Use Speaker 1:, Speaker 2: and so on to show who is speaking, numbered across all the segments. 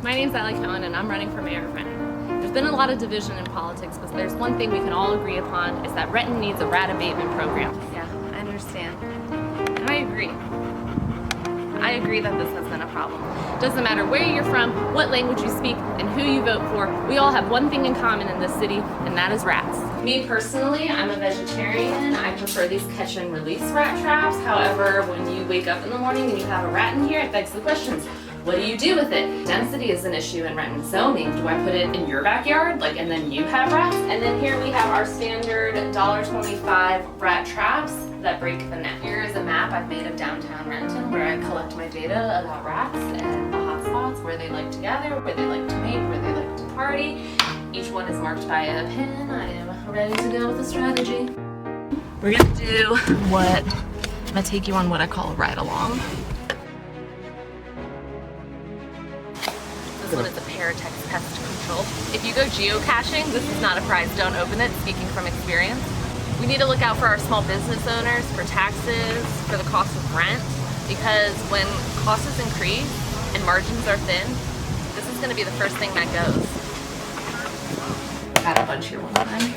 Speaker 1: My name's Cohen and I'm running for mayor of Renton. There's been a lot of division in politics, but there's one thing we can all agree upon, is that Renton needs a rat abatement program.
Speaker 2: Yeah, I understand.
Speaker 1: And I agree. I agree that this has been a problem. Doesn't matter where you're from, what language you speak, and who you vote for, we all have one thing in common in this city, and that is rats. Me personally, I'm a vegetarian. I prefer these catch and release rat traps. However, when you wake up in the morning and you have a rat in here, it begs the questions. What do you do with it? Density is an issue in Renton zoning. Do I put it in your backyard, and then you have rats? And then here we have our standard $1.25 rat traps that break the net. Here is a map I've made of downtown Renton where I collect my data about rats and the hot spots, where they like to gather, where they like to mate, where they like to party. Each one is marked by a pin. I am ready to go with a strategy. We're gonna do I'm gonna take you on what I call a ride along. This one is a Paratex pest control. If you go geocaching, this is not a prize, don't open it, speaking from experience. We need to look out for our small business owners, for taxes, for the cost of rent, because when costs increase and margins are thin, this is gonna be the first thing that goes. Got a bunch here one time.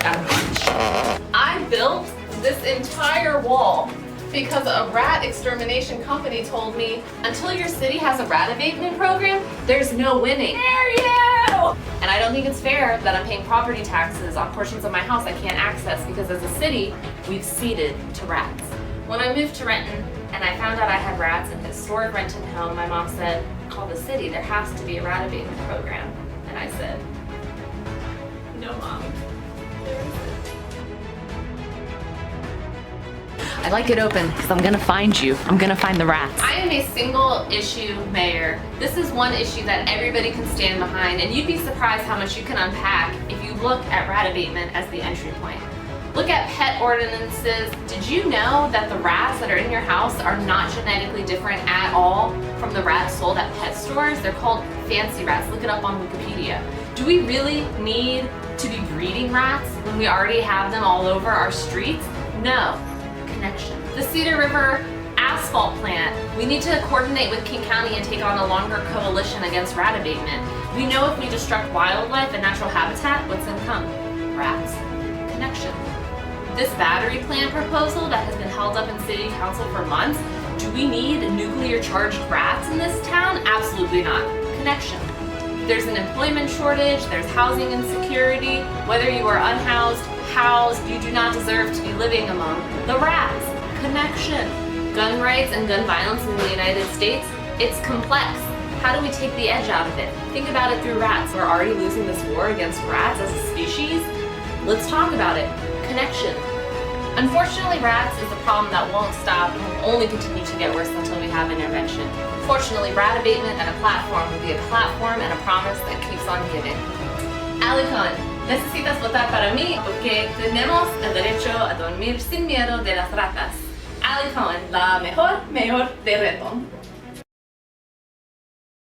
Speaker 1: Got a bunch. I built this entire wall because a rat extermination company told me, until your city has a rat abatement program, there's no winning. Dare you! And I don't think it's fair that I'm paying property taxes on portions of my house I can't access because as a city, we've ceded to rats. When I moved to Renton and I found out I had rats in a historic Renton home, my mom said, call the city, there has to be a rat abatement program. And I said, no, Mom. I like it open because I'm gonna find you. I'm gonna find the rats. I am a single issue mayor. This is one issue that everybody can stand behind, and you'd be surprised how much you can unpack if you look at rat abatement as the entry point. Look at pet ordinances. Did you know that the rats that are in your house are not genetically different at all from the rats sold at pet stores? They're called fancy rats. Look it up on Wikipedia. Do we really need to be breeding rats when we already have them all over our streets? No. Connection. The Cedar River asphalt plant. We need to coordinate with King County and take on a longer coalition against rat abatement. We know if we destruct wildlife and natural habitat, what's going to come? Rats. Connection. This battery plant proposal that has been held up in City Council for months, do we need nuclear charged rats in this town? Absolutely not. Connection. There's an employment shortage, there's housing insecurity. Whether you are unhoused, housed, you do not deserve to be living among the rats. Connection. Gun rights and gun violence in the United States, it's complex. How do we take the edge out of it? Think about it through rats. We're already losing this war against rats as a species. Let's talk about it. Connection. Unfortunately, rats is a problem that won't stop and will only continue to get worse until we have intervention. Fortunately, rat abatement and a platform will be a platform and a promise that keeps on giving. Cohen, necesitas votar para mí porque tenemos el derecho a dormir sin miedo de las ratas. Cohen, la mejor mayor de Renton.